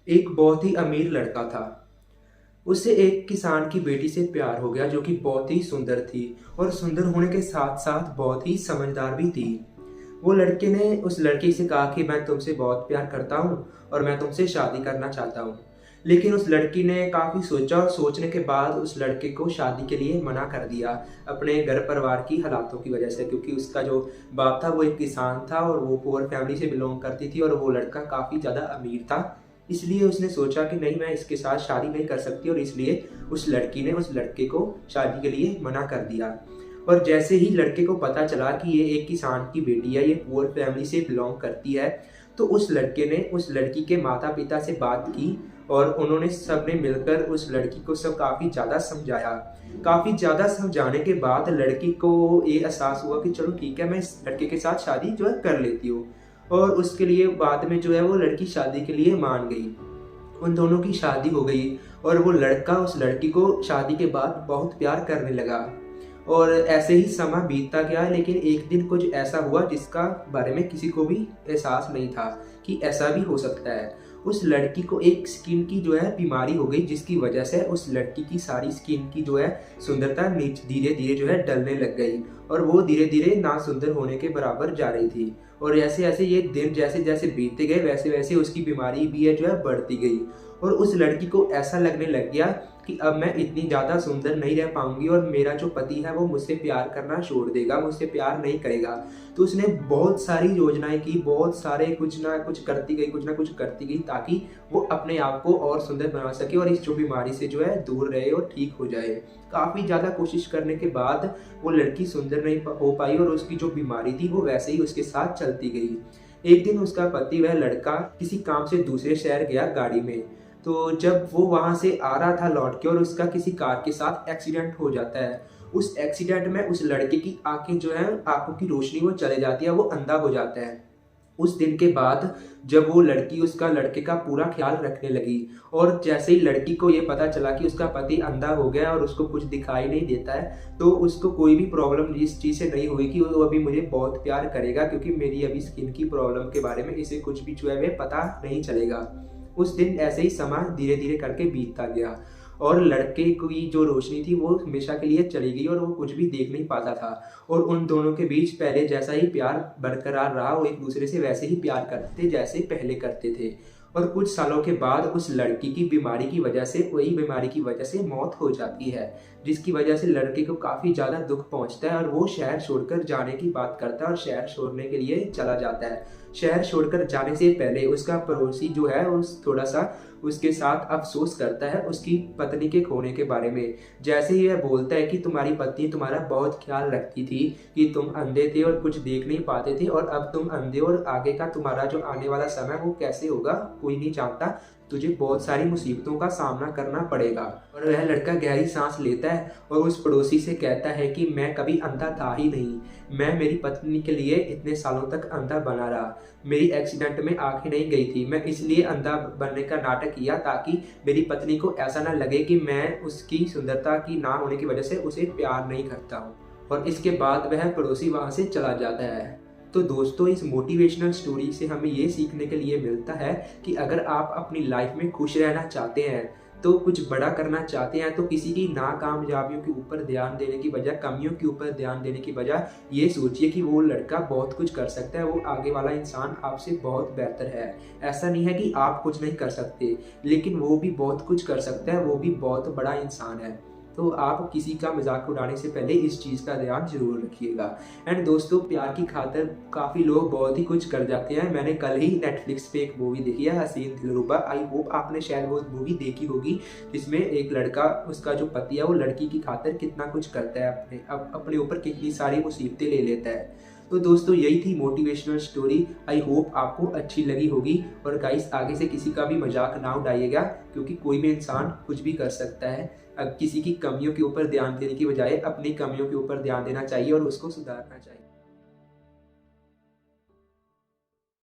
एक बहुत ही अमीर लड़का था। उसे एक किसान की बेटी से प्यार हो गया जो कि बहुत ही सुंदर थी और सुंदर होने के साथ साथ बहुत ही समझदार भी थी। वो लड़के ने उस लड़की से कहा कि मैं तुमसे बहुत प्यार करता हूँ और मैं तुमसे शादी करना चाहता हूँ। लेकिन उस लड़की ने काफ़ी सोचा और सोचने के बाद उस लड़के को शादी के लिए मना कर दिया अपने घर परिवार की हालातों की वजह से, क्योंकि उसका जो बाप था वो एक किसान था और वो पुअर फैमिली से बिलोंग करती थी और वो लड़का काफ़ी ज़्यादा अमीर था। इसलिए उसने सोचा कि नहीं, मैं इसके साथ शादी नहीं कर सकती और इसलिए उस लड़की ने उस लड़के को शादी के लिए मना कर दिया। और जैसे ही लड़के को पता चला कि ये एक किसान की बेटी है, ये पुअर फैमिली से बिलोंग करती है, तो उस लड़के ने उस लड़की के माता पिता से बात की और उन्होंने सबने मिलकर उस लड़की को सब काफ़ी ज़्यादा समझाया। काफ़ी ज़्यादा समझाने के बाद लड़की को ये एहसास हुआ कि चलो ठीक है, मैं इस लड़के के साथ शादी जो है कर लेती हूँ। और उसके लिए बाद में जो है वो लड़की शादी के लिए मान गई। उन दोनों की शादी हो गई और वो लड़का उस लड़की को शादी के बाद बहुत प्यार करने लगा। और ऐसे ही समय बीतता गया, लेकिन एक दिन कुछ ऐसा हुआ जिसका बारे में किसी को भी एहसास नहीं था कि ऐसा भी हो सकता है। उस लड़की को एक स्किन की जो है बीमारी हो गई, जिसकी वजह से उस लड़की की सारी स्किन की जो है सुंदरता नीचे धीरे धीरे जो है डलने लग गई और वो धीरे धीरे ना सुंदर होने के बराबर जा रही थी। और ऐसे ऐसे ये दिन जैसे जैसे बीतते गए वैसे वैसे उसकी बीमारी भी है जो है बढ़ती गई। और उस लड़की को ऐसा लगने लग गया कि अब मैं इतनी ज़्यादा सुंदर नहीं रह पाऊंगी और मेरा जो पति है वो मुझसे प्यार करना छोड़ देगा, मुझसे प्यार नहीं करेगा। तो उसने बहुत सारी योजनाएं की, बहुत सारे कुछ ना कुछ करती गई, कुछ ना कुछ करती गई ताकि वो अपने आप को और सुंदर बना सके और इस जो बीमारी से जो है दूर रहे और ठीक हो जाए। काफ़ी ज़्यादा कोशिश करने के बाद वो लड़की सुंदर नहीं हो पाई और उसकी जो बीमारी थी वो वैसे ही उसके साथ चलती गई। एक दिन उसका पति, वह लड़का, किसी काम से दूसरे शहर गया गाड़ी में। तो जब वो वहां से आ रहा था लौट के और उसका किसी कार के साथ एक्सीडेंट हो जाता है। उस एक्सीडेंट में उस लड़के की आंखें जो है, आंखों की रोशनी वो चले जाती है, वो अंधा हो जाता है। उस दिन के बाद जब वो लड़की उसका लड़के का पूरा ख्याल रखने लगी और जैसे ही लड़की को ये पता चला कि उसका पति अंधा हो गया और उसको कुछ दिखाई नहीं देता है, तो उसको कोई भी प्रॉब्लम इस चीज़ से नहीं हुई कि वो अभी मुझे बहुत प्यार करेगा, क्योंकि मेरी अभी स्किन की प्रॉब्लम के बारे में इसे कुछ भी जो है पता नहीं चलेगा। उस दिन ऐसे ही समय धीरे धीरे करके बीतता गया और लड़के की जो रोशनी थी वो हमेशा के लिए चली गई और वो कुछ भी देख नहीं पाता था। और उन दोनों के बीच पहले जैसा ही प्यार बरकरार रहा, वो एक दूसरे से वैसे ही प्यार करते थे जैसे पहले करते थे। और कुछ सालों के बाद उस लड़की की बीमारी की वजह से, वही बीमारी की वजह से मौत हो जाती है, जिसकी वजह से लड़के को काफ़ी ज़्यादा दुख पहुंचता है और वो शहर छोड़कर जाने की बात करता है और शहर छोड़ने के लिए चला जाता है। शहर छोड़कर जाने से पहले उसका पड़ोसी जो है उस थोड़ा सा उसके साथ अफसोस करता है उसकी पत्नी के खोने के बारे में। जैसे ही वह बोलता है कि तुम्हारी पत्नी तुम्हारा बहुत ख्याल रखती थी, कि तुम अंधे थे और कुछ देख नहीं पाते थे और अब तुम अंधे और आगे का तुम्हारा जो आने वाला समय वो कैसे होगा कोई नहीं जानता, तुझे बहुत सारी मुसीबतों का सामना करना पड़ेगा। और वह लड़का गहरी सांस लेता है और उस पड़ोसी से कहता है कि मैं कभी अंधा था ही नहीं, मैं मेरी पत्नी के लिए इतने सालों तक अंधा बना रहा। मेरी एक्सीडेंट में आंखें नहीं गई थी, मैं इसलिए अंधा बनने का नाटक किया ताकि मेरी पत्नी को ऐसा ना लगे कि मैं उसकी सुंदरता की ना होने की वजह से उसे प्यार नहीं करता हूँ। और इसके बाद वह पड़ोसी वहाँ से चला जाता है। तो दोस्तों, इस मोटिवेशनल स्टोरी से हमें ये सीखने के लिए मिलता है कि अगर आप अपनी लाइफ में खुश रहना चाहते हैं, तो कुछ बड़ा करना चाहते हैं, तो किसी की नाकामयाबियों के ऊपर ध्यान देने की बजाय, कमियों के ऊपर ध्यान देने की बजाय ये सोचिए कि वो लड़का बहुत कुछ कर सकता है, वो आगे वाला इंसान आपसे बहुत बेहतर है। ऐसा नहीं है कि आप कुछ नहीं कर सकते, लेकिन वो भी बहुत कुछ कर सकता है, वो भी बहुत बड़ा इंसान है। तो आप किसी का मजाक उड़ाने से पहले इस चीज़ का ध्यान जरूर रखिएगा। एंड दोस्तों, प्यार की खातिर काफ़ी लोग बहुत ही कुछ कर जाते हैं। मैंने कल ही नेटफ्लिक्स पे एक मूवी देखी है, हसीन दिलरुबा। आई होप आपने शायद वो मूवी देखी होगी, जिसमें एक लड़का, उसका जो पति है वो लड़की की खातिर कितना कुछ करता है, अपने ऊपर कितनी सारी मुसीबतें ले लेता है। तो दोस्तों, यही थी मोटिवेशनल स्टोरी। आई होप आपको अच्छी लगी होगी। और गाइस, आगे से किसी का भी मजाक ना उड़ाइएगा, क्योंकि कोई भी इंसान कुछ भी कर सकता है। अब किसी की कमियों के ऊपर ध्यान देने की बजाय अपनी कमियों के ऊपर ध्यान देना चाहिए और उसको सुधारना चाहिए।